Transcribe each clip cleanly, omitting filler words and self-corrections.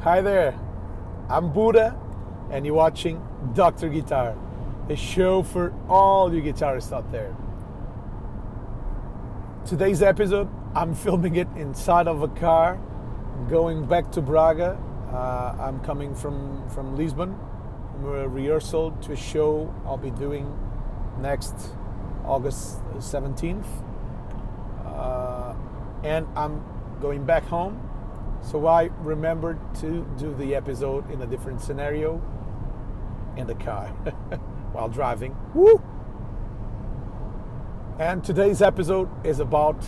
Hi there, I'm Budda, and you're watching Dr. Guitar, a show for all you guitarists out there. Today's episode, I'm filming it inside of a car, going back to Braga. I'm coming from Lisbon, from a rehearsal to a show I'll be doing next August 17th. And I'm going back home. So I remembered to do the episode in a different scenario in the car while driving. Woo! And today's episode is about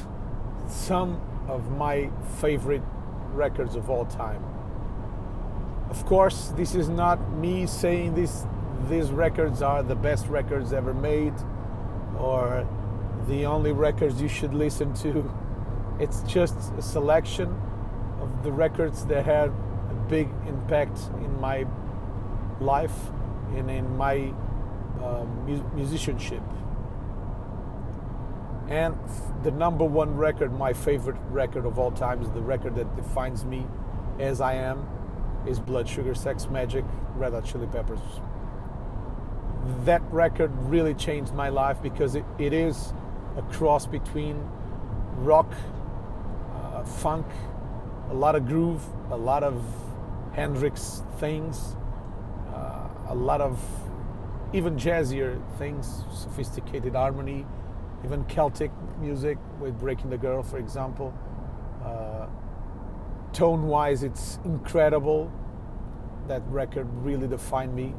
some of my favorite records of all time. Of course, this is not me saying these records are the best records ever made or the only records you should listen to. It's just a selection of the records that had a big impact in my life and in my musicianship. And the number one record, my favorite record of all time, is the record that defines me as I am, is Blood, Sugar, Sex, Magic, Red Hot Chili Peppers. That record really changed my life because it is a cross between rock, funk, a lot of groove, a lot of Hendrix things, a lot of even jazzier things, sophisticated harmony, even Celtic music with Breaking the Girl, for example. Tone-wise, it's incredible. That record really defined me,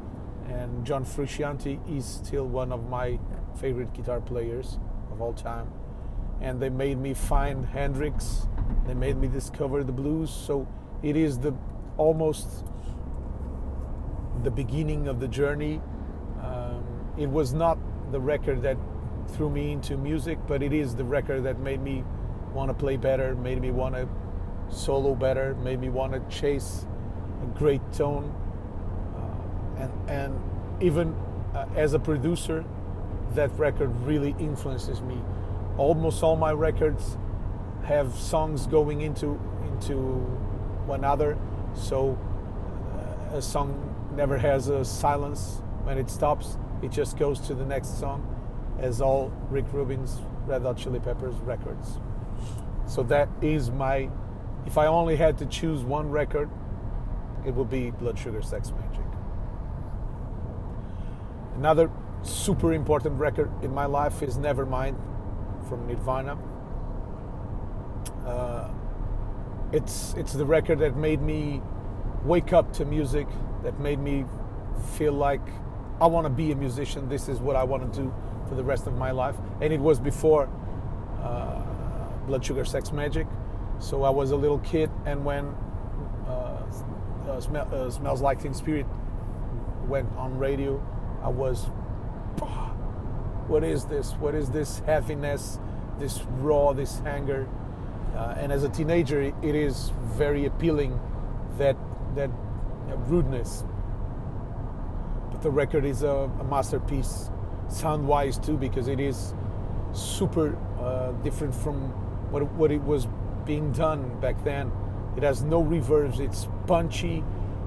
and John Frusciante is still one of my favorite guitar players of all time. And they made me find Hendrix. They made me discover the blues. So it is almost the beginning of the journey. It was not the record that threw me into music, but it is the record that made me want to play better, made me want to solo better, made me want to chase a great tone. And even as a producer, that record really influences me. Almost all my records have songs going into one another, so a song never has a silence when it stops. It just goes to the next song, as all Rick Rubin's Red Hot Chili Peppers records. So that is if I only had to choose one record, it would be Blood, Sugar, Sex, Magic. Another super important record in my life is Nevermind from Nirvana. It's the record that made me wake up to music, that made me feel like I want to be a musician. This is what I want to do for the rest of my life. And it was before Blood, Sugar, Sex, Magic. So I was a little kid, and when Smells Like Teen Spirit went on radio, I was, what is this? What is this heaviness, this raw, this anger? And as a teenager, it is very appealing, that rudeness. But the record is a masterpiece, sound-wise too, because it is super different from what it was being done back then. It has no reverbs. It's punchy.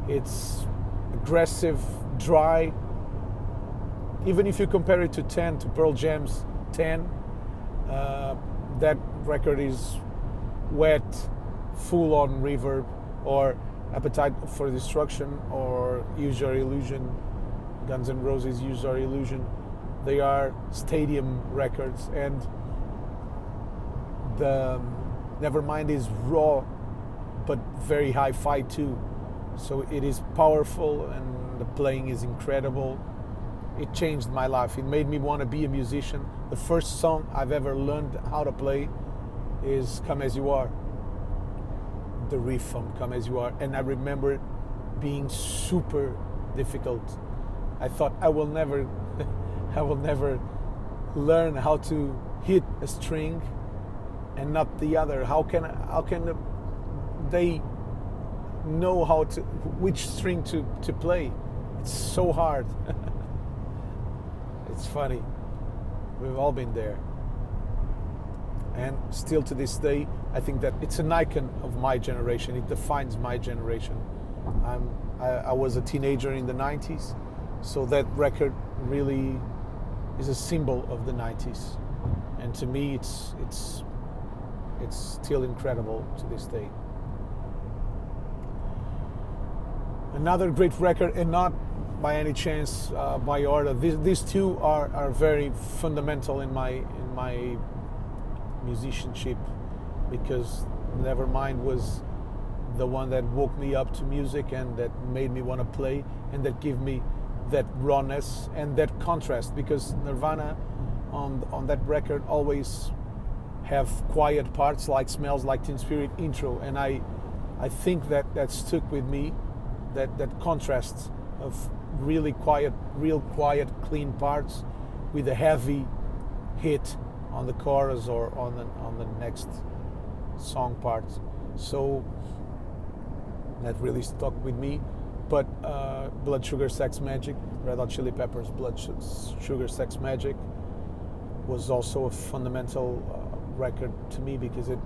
It's aggressive, dry. Even if you compare it to Pearl Jam's 10, that record is wet, full on reverb, or Appetite for Destruction, or Use Your Illusion, Guns N' Roses' Use Your Illusion. They are stadium records, and the Nevermind is raw, but very hi-fi too. So it is powerful, and the playing is incredible. It changed my life. It made me want to be a musician. The first song I've ever learned how to play is Come As You Are. The riff from Come As You Are. And I remember it being super difficult. I thought I will never learn how to hit a string and not the other. How can they know which string to play? It's so hard. It's funny. We've all been there. And still to this day, I think that it's an icon of my generation. It defines my generation. I was a teenager in the 90s, so that record really is a symbol of the 90s, and to me it's still incredible to this day. Another great record, and not by any chance by order. These two are very fundamental in my musicianship, because Nevermind was the one that woke me up to music and that made me want to play, and that gave me that rawness and that contrast, because Nirvana on that record always have quiet parts like Smells Like Teen Spirit intro, and I think that stuck with me, that contrast of really quiet, real quiet, clean parts with a heavy hit on the chorus or on the next song parts. So that really stuck with me. But Blood Sugar Sex Magic, Red Hot Chili Peppers Blood Sugar Sex Magic, was also a fundamental record to me, because it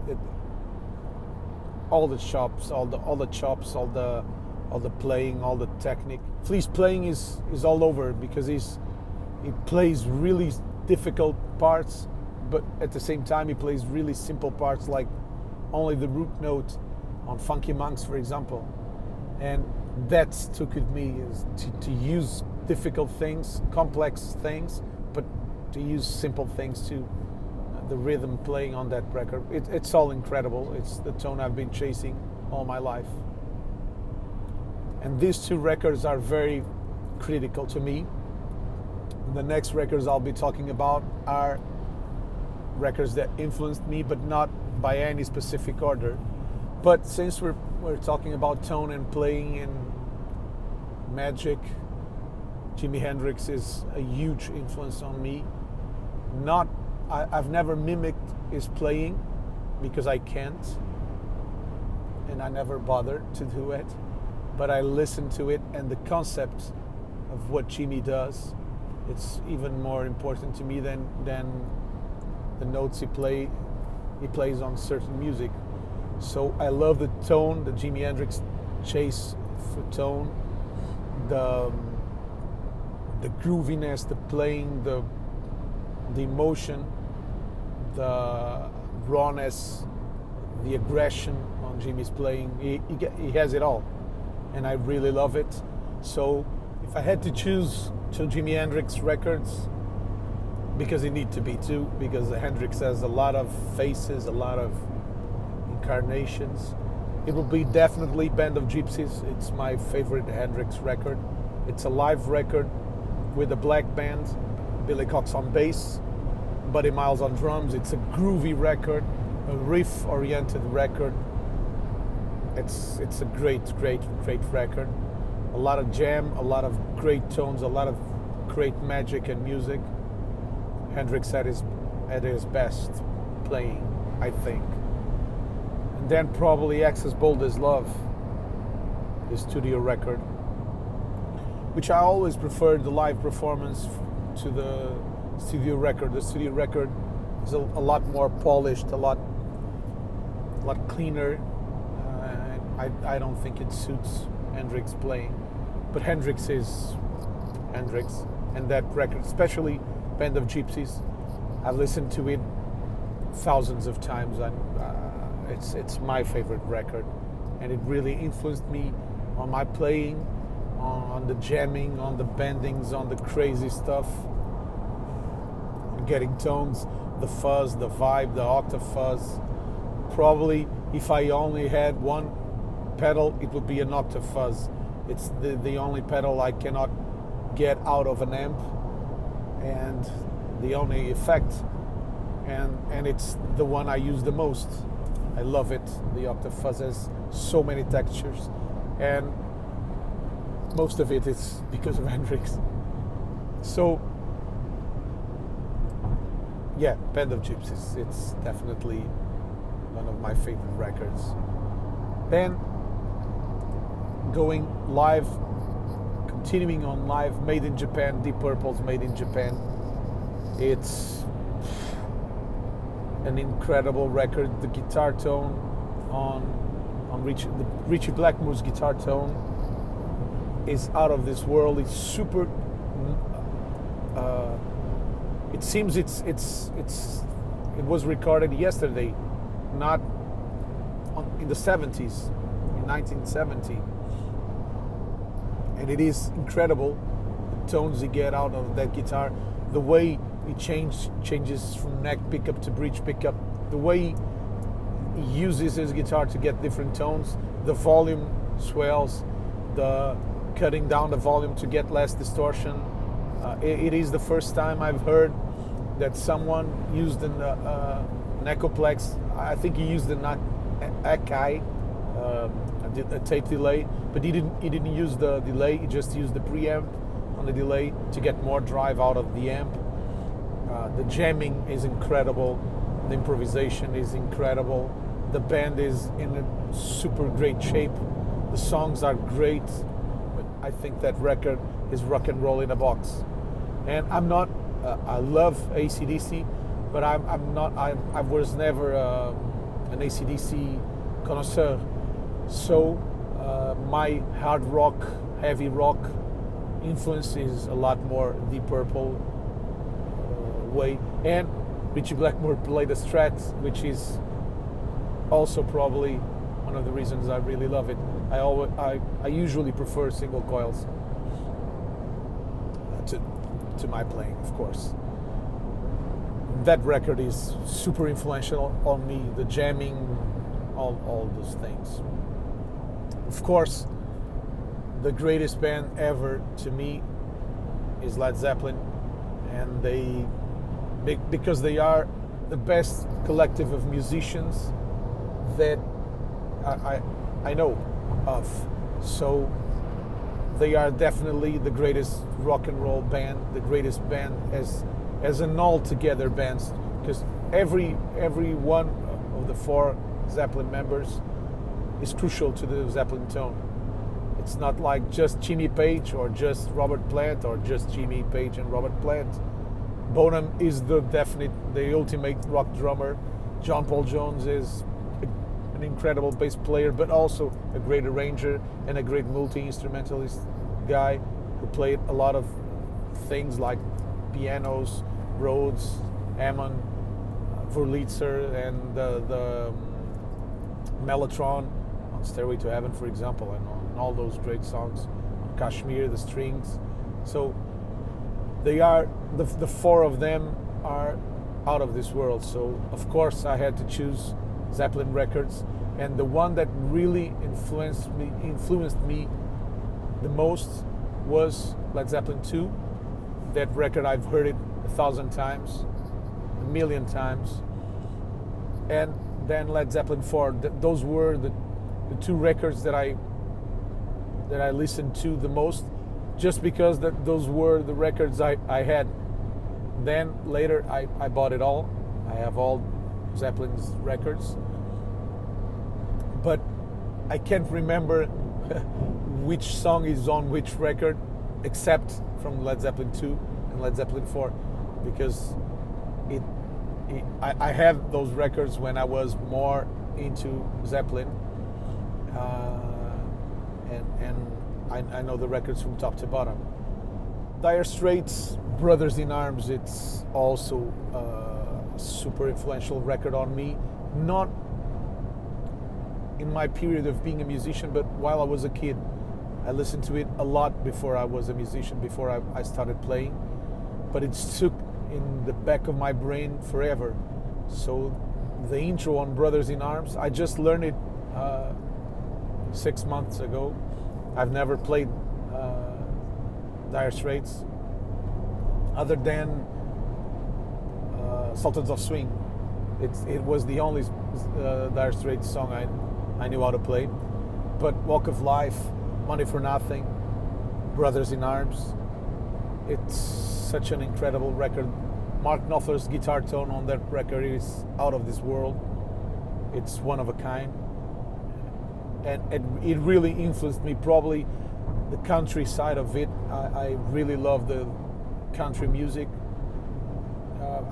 all the chops, all the playing, all the technique. Flea's playing is all over, because he plays really difficult parts, but at the same time he plays really simple parts, like only the root note on Funky Monks, for example. And that stuck with me, is to use difficult things, complex things, but to use simple things too. The rhythm playing on that record, it's all incredible. It's the tone I've been chasing all my life. And these two records are very critical to me. The next records I'll be talking about are records that influenced me, but not by any specific order. But since we're talking about tone and playing and magic, Jimi Hendrix is a huge influence on me. I've never mimicked his playing, because I can't, and I never bothered to do it. But I listen to it, and the concept of what Jimi does, it's even more important to me than the notes he plays on certain music. So I love the tone, the Jimi Hendrix chase for tone, the grooviness, the playing, the emotion, the rawness, the aggression on Jimmy's playing. He has it all, and I really love it. So if I had to choose two Jimi Hendrix records, because it need to be two, because Hendrix has a lot of faces, a lot of incarnations, it will be definitely Band of Gypsies. It's my favorite Hendrix record. It's a live record with a black band, Billy Cox on bass, Buddy Miles on drums. It's a groovy record, a riff-oriented record. It's a great record. A lot of jam, a lot of great tones, a lot of great magic and music. Hendrix at his best playing, I think. And then probably As Bold as Love, the studio record, which I always preferred the live performance to the studio record. The studio record is a lot more polished, a lot cleaner. I don't think it suits Hendrix playing, but Hendrix is Hendrix, and that record, especially Band of Gypsies, I've listened to it thousands of times, and it's my favorite record, and it really influenced me on my playing, on the jamming, on the bendings, on the crazy stuff, getting tones, the fuzz, the vibe, the octave fuzz. Probably if I only had one pedal, it would be an octave fuzz. It's the only pedal I cannot get out of an amp, and the only effect, and it's the one I use the most. I love it. The octave fuzz has so many textures, and most of it is because of Hendrix. So yeah, Band of Gypsies, it's definitely one of my favorite records. Then going live, continuing on live, Made in Japan, Deep Purple's Made in Japan. It's an incredible record. The guitar tone on Richie Blackmore's guitar tone is out of this world. It's super. Uh, it seems it was recorded yesterday, not in the 70s, in 1970, and it is incredible the tones you get out of that guitar, the way it changes from neck pickup to bridge pickup, the way he uses his guitar to get different tones, the volume swells, the cutting down the volume to get less distortion. It is the first time I've heard that someone used an Echoplex. I think he used an Akai, a tape delay, but he didn't use the delay. He just used the preamp on the delay to get more drive out of the amp. The jamming is incredible. The improvisation is incredible. The band is in a super great shape. The songs are great. But I think that record is rock and roll in a box. And I'm not. I love AC/DC, but I'm not. I was never an AC/DC connoisseur. So my hard rock, heavy rock influence is a lot more Deep Purple way. And Richie Blackmore played the Strat, which is also probably one of the reasons I really love it. I usually prefer single coils to my playing, of course. That record is super influential on me, the jamming, all those things. Of course, the greatest band ever to me is Led Zeppelin, and because they are the best collective of musicians that I know of. So they are definitely the greatest rock and roll band, the greatest band as an all-together band, because every one of the four Zeppelin members is crucial to the Zeppelin tone. It's not like just Jimmy Page or just Robert Plant or just Jimmy Page and Robert Plant. Bonham is the ultimate rock drummer. John Paul Jones is an incredible bass player, but also a great arranger and a great multi-instrumentalist guy who played a lot of things like pianos, Rhodes, Hammond, Wurlitzer, and the Mellotron on Stairway to Heaven, for example, and on all those great songs, Kashmir, the strings. So they are, the four of them are out of this world. So of course I had to choose Zeppelin records, and the one that really influenced me the most was Led Zeppelin 2. That record, I've heard it 1,000 times, 1,000,000 times. And then Led Zeppelin 4. Those were the two records that I listened to the most, just because those were the records I had. Then later I bought it all. I have all Zeppelin's records, but I can't remember which song is on which record, except from Led Zeppelin 2 and Led Zeppelin 4, because I had those records when I was more into Zeppelin, and I know the records from top to bottom. Dire Straits, Brothers in Arms, it's also a super influential record on me. Not in my period of being a musician, but while I was a kid. I listened to it a lot before I was a musician, before I started playing. But it stuck in the back of my brain forever. So the intro on Brothers in Arms, I just learned it 6 months ago. I've never played Dire Straits other than Sultans of Swing. It was the only Dire Straits song I knew how to play. But Walk of Life, Money for Nothing, Brothers in Arms, it's such an incredible record. Mark Knopfler's guitar tone on that record is out of this world. It's one of a kind. And it really influenced me, probably the country side of it. I really love the country music.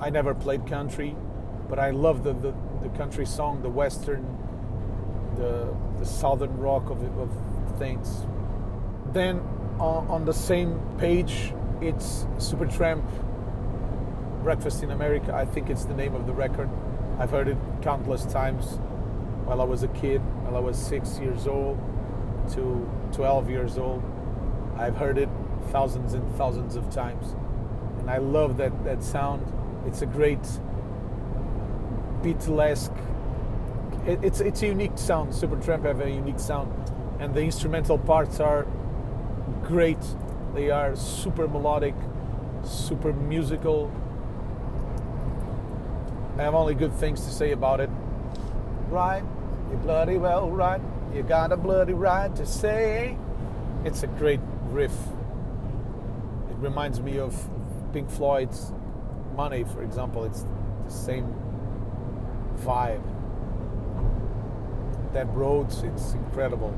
I never played country, but I love the country song, the western, the southern rock of things. Then on the same page, it's Supertramp, Breakfast in America. I think it's the name of the record. I've heard it countless times while I was a kid, while I was 6 years old to 12 years old. I've heard it thousands and thousands of times. And I love that sound. It's a great Beatlesque. It's a unique sound. Supertramp have a unique sound. And the instrumental parts are great. They are super melodic, super musical. I have only good things to say about it. Right, you bloody well right. You got a bloody right to say. It's a great riff. It reminds me of Pink Floyd's Money, for example. It's the same vibe. That Rhodes, it's incredible.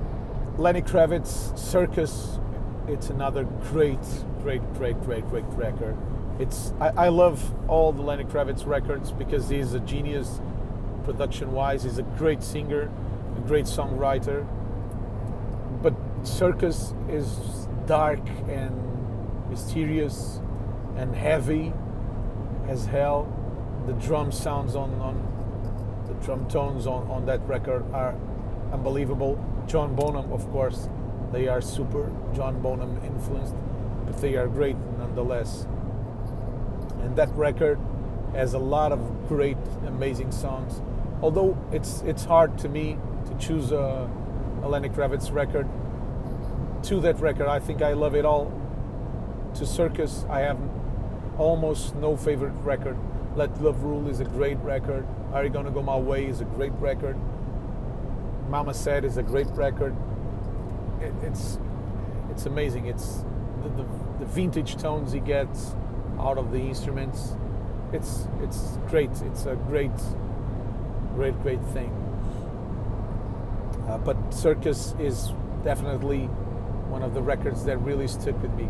Lenny Kravitz, Circus, it's another great record. I love all the Lenny Kravitz records because he's a genius production-wise. He's a great singer, a great songwriter. But Circus is dark and mysterious and heavy as hell. The drum sounds on the drum tones on that record are unbelievable. John Bonham, of course, they are super John Bonham influenced, but they are great nonetheless. And that record has a lot of great, amazing songs. Although it's hard to me to choose a Lenny Kravitz record. To that record, I think I love it all. To Circus, I have almost no favorite record. Let Love Rule is a great record. Are You Gonna Go My Way is a great record. Mama Said is a great record. It's amazing. It's the vintage tones he gets out of the instruments. It's great. It's a great thing. But Circus is definitely one of the records that really stuck with me.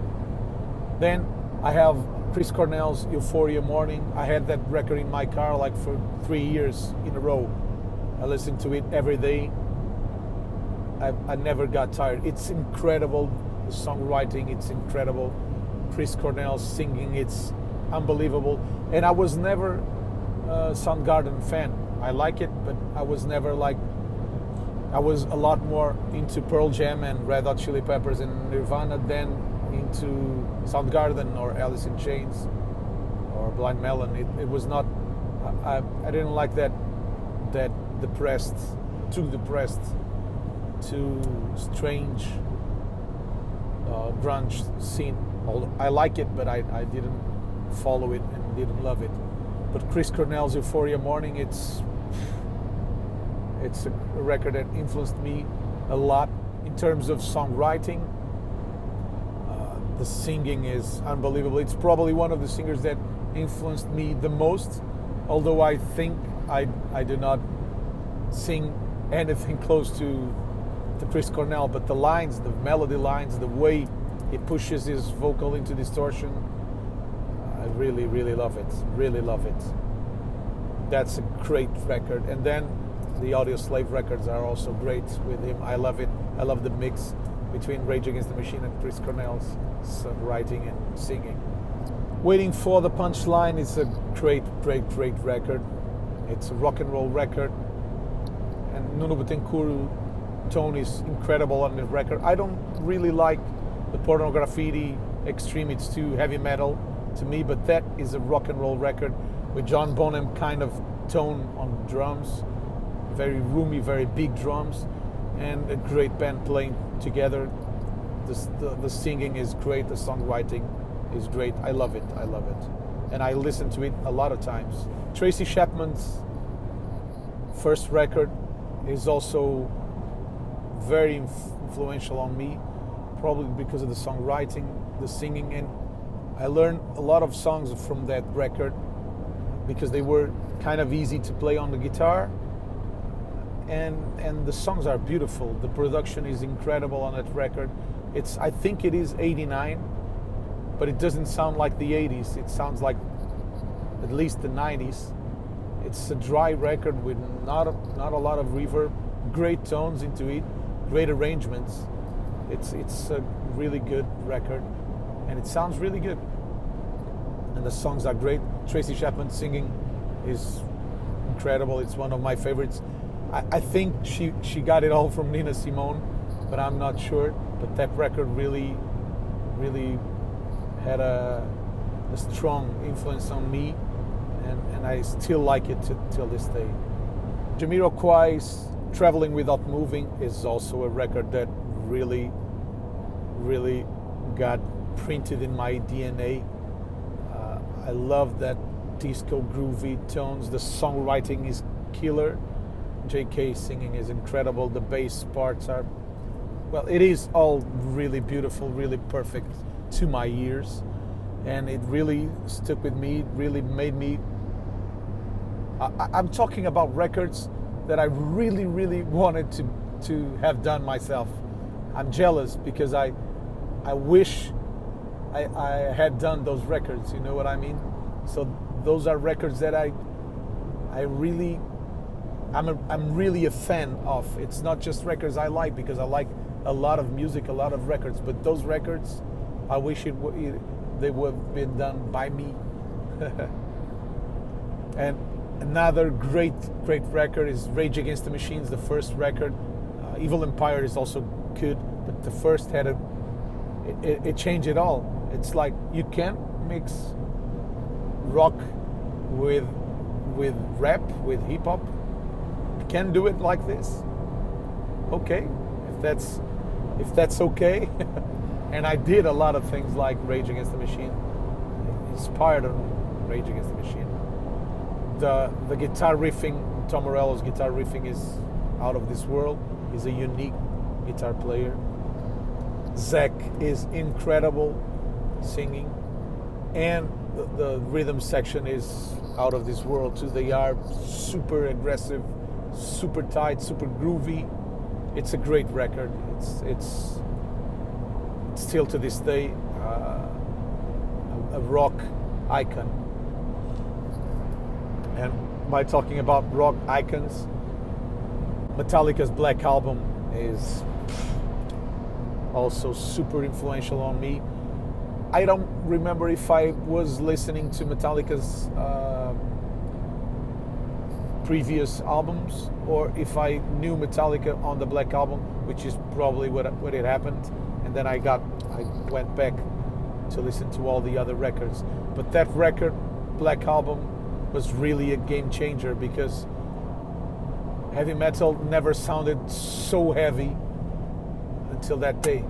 Then I have Chris Cornell's Euphoria Morning. I had that record in my car like for 3 years in a row. I listened to it every day. I never got tired. It's incredible. The songwriting, it's incredible. Chris Cornell's singing, it's unbelievable. And I was never a Soundgarden fan. I like it, but I was never like... I was a lot more into Pearl Jam and Red Hot Chili Peppers and Nirvana than into Soundgarden or Alice in Chains or Blind Melon. It was not... I didn't like that depressed, too strange grunge scene. I like it, but I didn't follow it and didn't love it. But Chris Cornell's Euphoria Morning, it's a record that influenced me a lot in terms of songwriting. The singing is unbelievable. It's probably one of the singers that influenced me the most, although I think I do not sing anything close to Chris Cornell, but the lines, the melody lines, the way he pushes his vocal into distortion, I really love it. Really love it. That's a great record. And then the Audio Slave records are also great with him. I love it. I love the mix between Rage Against the Machine and Chris Cornell's writing and singing. Waiting for the Punchline is a great record. It's a rock and roll record. And Nuno Betancourt tone is incredible on the record. I don't really like the Pornograffiti Extreme. It's too heavy metal to me, but that is a rock and roll record with John Bonham kind of tone on drums. Very roomy, very big drums, and a great band playing together. The singing is great, the songwriting is great. I love it. And I listen to it a lot of times. Tracy Chapman's first record is also very influential on me, probably because of the songwriting, the singing, and I learned a lot of songs from that record because they were kind of easy to play on the guitar, and the songs are beautiful. The production is incredible on that record. I think it is 89, but it doesn't sound like the 80s. It sounds like at least the 90s. It's a dry record with not a lot of reverb, great tones into it, great arrangements. It's a really good record, and it sounds really good. And the songs are great. Tracy Chapman singing is incredible. It's one of my favorites. I think she got it all from Nina Simone, but I'm not sure. But that record really had a strong influence on me, and I still like it till this day. Jamiroquai's Traveling Without Moving is also a record that really got printed in my DNA. I love that disco groovy tones. The songwriting is killer. JK singing is incredible. The bass parts are, well, it is all really beautiful, really perfect to my ears, and it really stuck with me. It really made me. I'm talking about records that I really wanted to have done myself. I'm jealous because I wish I had done those records. You know what I mean? So those are records that I'm really a fan of. It's not just records I like, because I like a lot of music, a lot of records, but those records, I wish they would have been done by me. And another great record is Rage Against the Machines, the first record. Evil Empire is also good, but the first had it changed it all. It's like you can't mix rock with rap, with hip hop. You can't do it like this. Okay, if that's okay. And I did a lot of things like Rage Against the Machine, inspired on Rage Against the Machine. The guitar riffing, Tom Morello's guitar riffing is out of this world. He's a unique guitar player. Zach is incredible singing, and the rhythm section is out of this world too. They are super aggressive, super tight, super groovy. It's a great record. It's still to this day a rock icon. And by talking about rock icons, Metallica's Black Album is also super influential on me. I don't remember if I was listening to Metallica's previous albums, or if I knew Metallica on the Black Album, which is probably what it happened, and then I went back to listen to all the other records. But that record, Black Album, was really a game changer, because heavy metal never sounded so heavy until that day.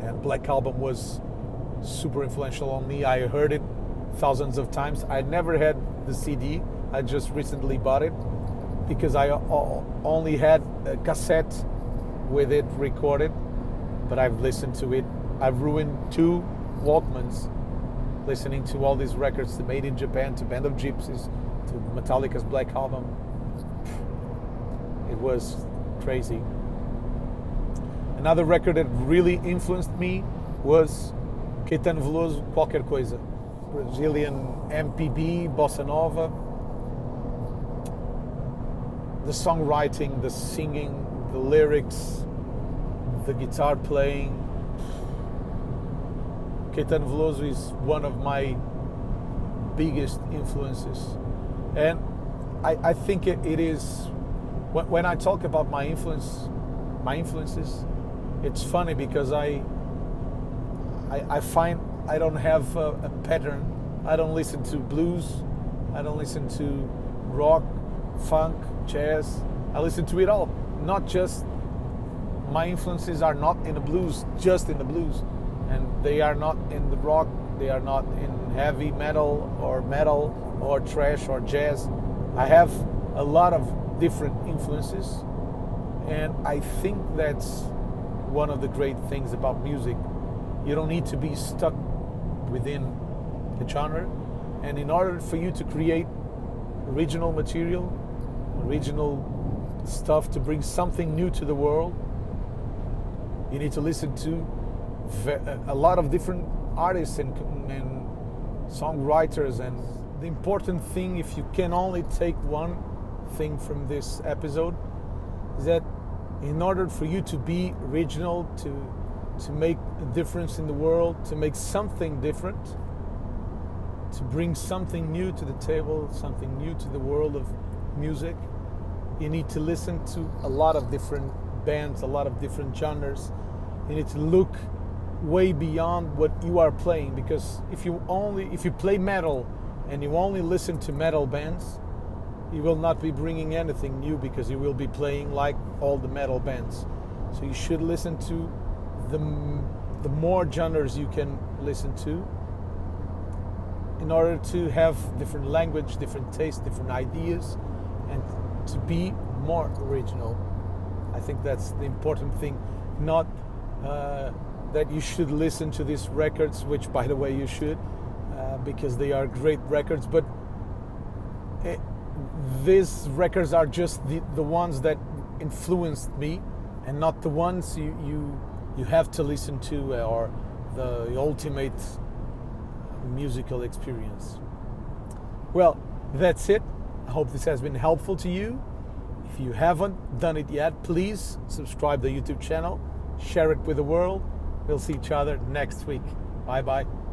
And Black Album was super influential on me. I heard it thousands of times. I never had the CD. I just recently bought it because I only had a cassette with it recorded, but I've listened to it. I've ruined 2 Walkmans listening to all these records, to Made in Japan, to Band of Gypsies, to Metallica's Black Album. It was crazy. Another record that really influenced me was Caetano Veloso, Qualquer Coisa. Brazilian MPB, Bossa Nova. The songwriting, the singing, the lyrics, the guitar playing. Caetano Veloso is one of my biggest influences. And I think it is, when I talk about my influences, it's funny because I find I don't have a pattern. I don't listen to blues. I don't listen to rock, funk, jazz. I listen to it all. Not just, my influences are not in the blues, just in the blues. And they are not in the rock. They are not in heavy metal or thrash or jazz. I have a lot of different influences. And I think that's one of the great things about music. You don't need to be stuck within a genre. And in order for you to create original material, original stuff, to bring something new to the world, you need to listen to a lot of different artists and songwriters. And the important thing, if you can only take one thing from this episode, is that in order for you to be original, to make a difference in the world, to make something different, to bring something new to the table, something new to the world of music, you need to listen to a lot of different bands, a lot of different genres. You need to look way beyond what you are playing, because if you play metal and you only listen to metal bands, you will not be bringing anything new, because you will be playing like all the metal bands. So you should listen to the more genres you can listen to, in order to have different language, different taste, different ideas, and to be more original. I think that's the important thing. Not that you should listen to these records, which by the way you should, because they are great records, but these records are just the ones that influenced me, and not the ones you have to listen to, or the ultimate musical experience. Well, that's it. I hope this has been helpful to you. If you haven't done it yet, please subscribe to the YouTube channel, share it with the world. We'll see each other next week. Bye bye.